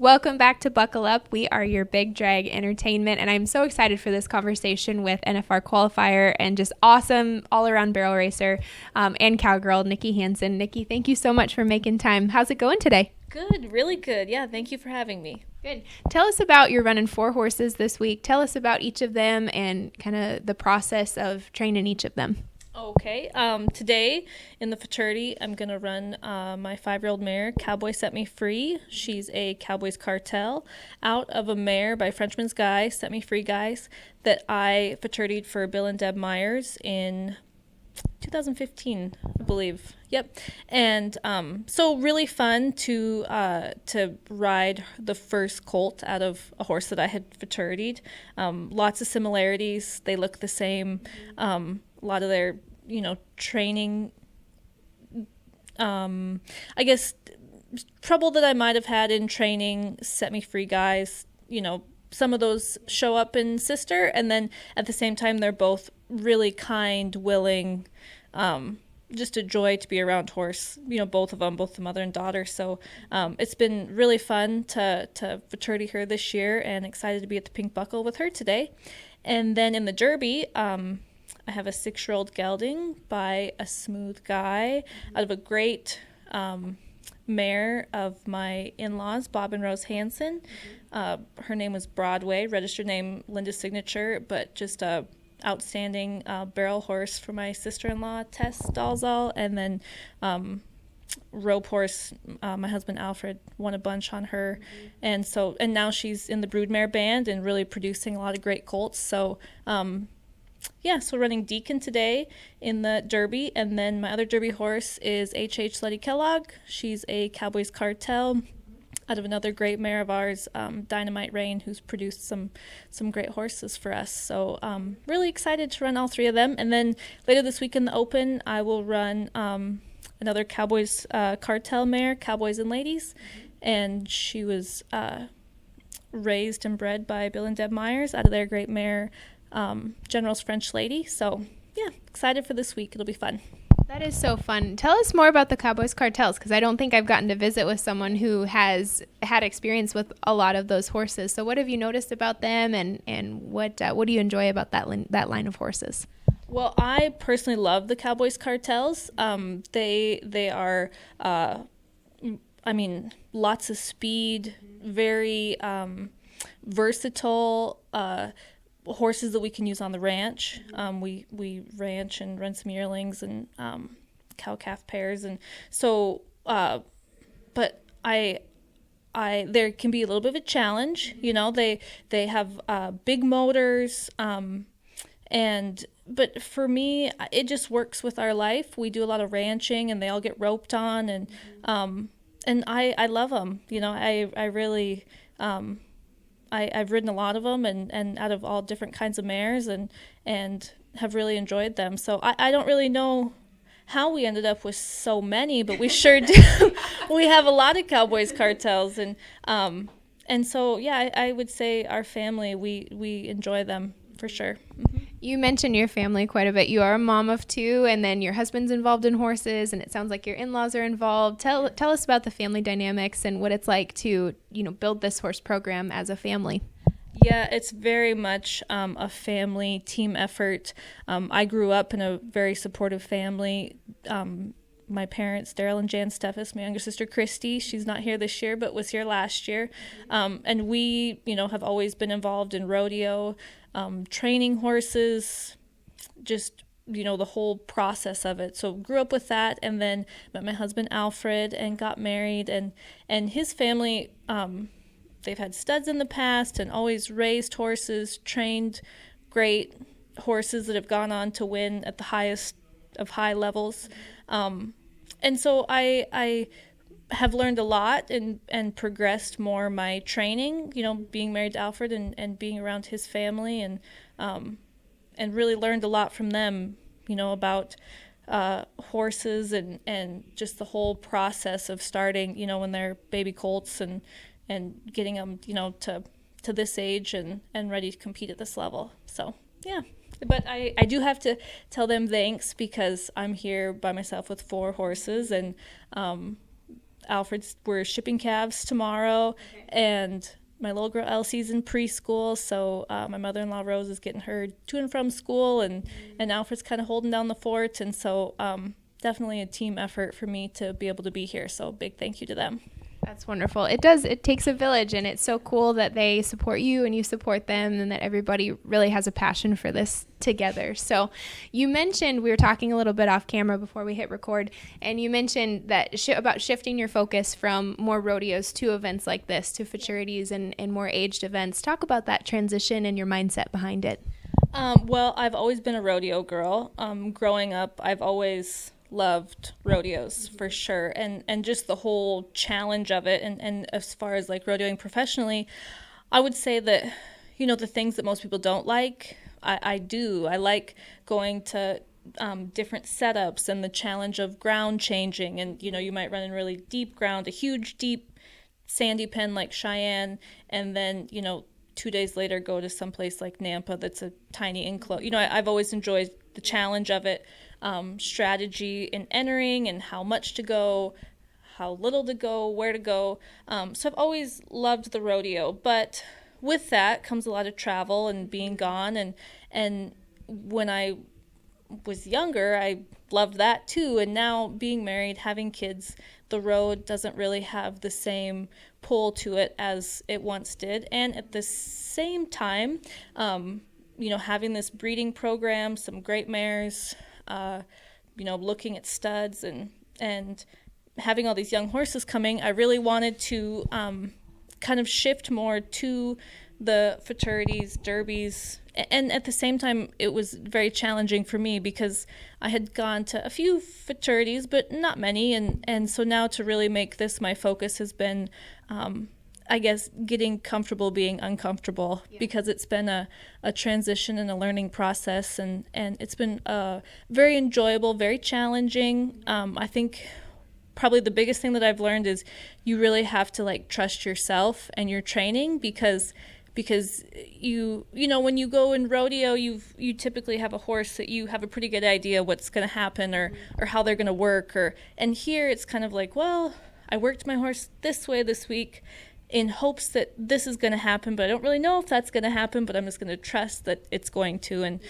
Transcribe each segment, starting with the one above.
Welcome back to Buckle Up. We are your Big Drag Entertainment, and I'm so excited for this conversation with NFR qualifier and just awesome all-around barrel racer and cowgirl, Nikki Hansen. Nikki, thank you so much for making time. How's it going today? Good, really good. Yeah, thank you for having me. Good. Tell us about your running 4 horses this week. Tell us about each of them and kind of the process of training each of them. Okay, today in the futurity, I'm going to run my 5-year-old mare, Cowboy Set Me Free. She's a Cowboys Cartel out of a mare by Frenchman's Guy, Set Me Free Guys, that I futuritied for Bill and Deb Myers in 2015, I believe. Yep. And so really fun to ride the first colt out of a horse that I had futuritied. Lots of similarities. They look the same. A lot of their, training, I guess, trouble that I might have had in training Set Me Free Guys, some of those show up in Sister, and then at the same time, they're both really kind, willing, just a joy to be around horse, both of them, both the mother and daughter. So it's been really fun to futurity her this year, and excited to be at the Pink Buckle with her today. And then in the Derby, I have a 6-year-old gelding by a smooth guy out of a great mare of my in-laws, Bob and Rose Hansen. Her name was Broadway, registered name Linda Signature, but just a outstanding barrel horse for my sister-in-law, Tess Dalzell. And then rope horse, my husband Alfred won a bunch on her. And now she's in the broodmare band and really producing a lot of great colts. So so running Deacon today in the Derby, and then my other Derby horse is H.H. Letty Kellogg. She's a Cowboys Cartel out of another great mare of ours, Dynamite Rain, who's produced some great horses for us. So really excited to run all 3 of them. And then later this week in the Open, I will run another Cowboys Cartel mare, Cowboys and Ladies, and she was raised and bred by Bill and Deb Myers out of their great mare, General's French Lady. So yeah, excited for this week. It'll be fun. That is so fun. Tell us more about the Cowboys Cartels, because I don't think I've gotten to visit with someone who has had experience with a lot of those horses. So what have you noticed about them, and what do you enjoy about that line of horses? Well, I personally love the Cowboys Cartels. They are, lots of speed, very versatile, horses that we can use on the ranch. We ranch and run some yearlings and cow-calf pairs, and so but I there can be a little bit of a challenge. They have big motors, but for me, it just works with our life. We do a lot of ranching, and they all get roped on, and I love them. I really I've ridden a lot of them, and out of all different kinds of mares, and have really enjoyed them. So I don't really know how we ended up with so many, but we sure do. We have a lot of Cowboys Cartels, and so yeah, I would say our family, we enjoy them for sure. Mm-hmm. You mentioned your family quite a bit. You are a mom of 2, and then your husband's involved in horses, and it sounds like your in-laws are involved. Tell us about the family dynamics and what it's like to, build this horse program as a family. Yeah, it's very much a family team effort. I grew up in a very supportive family. My parents, Daryl and Jan Steffes, my younger sister Christy, she's not here this year, but was here last year. And we, have always been involved in rodeo, training horses, just, the whole process of it. So grew up with that, and then met my husband Alfred and got married, and his family, they've had studs in the past and always raised horses, trained great horses that have gone on to win at the highest of high levels. And so I have learned a lot and progressed more my training, being married to Alfred and being around his family, and really learned a lot from them, about horses and just the whole process of starting, when they're baby colts and getting them, to this age and ready to compete at this level. So, yeah. But I do have to tell them thanks, because I'm here by myself with 4 horses, and we're shipping calves tomorrow, and my little girl Elsie's in preschool, so my mother-in-law Rose is getting her to and from school, and Alfred's kind of holding down the fort, and so definitely a team effort for me to be able to be here, so big thank you to them. That's wonderful. It takes a village, and it's so cool that they support you and you support them, and that everybody really has a passion for this together. So you mentioned, we were talking a little bit off camera before we hit record, and you mentioned that about shifting your focus from more rodeos to events like this, to futurities and more aged events. Talk about that transition and your mindset behind it. Well, I've always been a rodeo girl. Growing up, I've always loved rodeos for sure, and just the whole challenge of it, and as far as like rodeoing professionally, I would say that, you know, the things that most people don't like, I do. I like going to different setups and the challenge of ground changing, and you know, you might run in really deep ground, a huge deep sandy pen like Cheyenne, and then, you know, 2 days later go to someplace like Nampa that's a tiny enclosed. You know, I've always enjoyed the challenge of it. Strategy in entering and how much to go, how little to go, where to go. So I've always loved the rodeo, but with that comes a lot of travel and being gone. And when I was younger, I loved that too. And now being married, having kids, the road doesn't really have the same pull to it as it once did. And at the same time, you know, having this breeding program, some great mares, you know, looking at studs and having all these young horses coming, I really wanted to kind of shift more to the futurities, derbies, and at the same time, it was very challenging for me because I had gone to a few futurities, but not many, and so now to really make this my focus has been, I guess, getting comfortable being uncomfortable, because it's been a transition and a learning process, and it's been very enjoyable, very challenging. I think probably the biggest thing that I've learned is you really have to like trust yourself and your training, because you know, when you go in rodeo, you typically have a horse that you have a pretty good idea what's going to happen or how they're going to work, and here it's kind of like, well, I worked my horse this way this week in hopes that this is going to happen, but I don't really know if that's going to happen, but I'm just going to trust that it's going to. And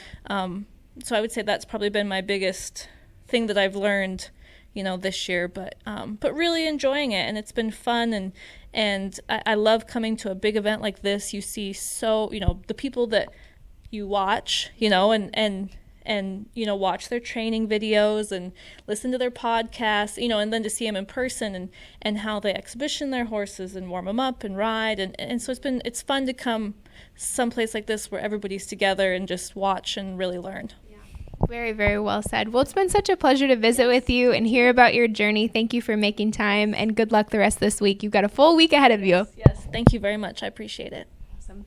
so I would say that's probably been my biggest thing that I've learned, you know, this year, but really enjoying it, and it's been fun, and I love coming to a big event like this. You see, so, you know, the people that you watch, you know, and you know, watch their training videos and listen to their podcasts, you know, and then to see them in person and how they exhibition their horses and warm them up and ride, and so it's fun to come someplace like this where everybody's together and just watch and really learn. Very, very well said. Well, it's been such a pleasure to visit with you and hear about your journey. Thank you for making time, and good luck the rest of this week. You've got a full week ahead of you. Yes, thank you very much. I appreciate it.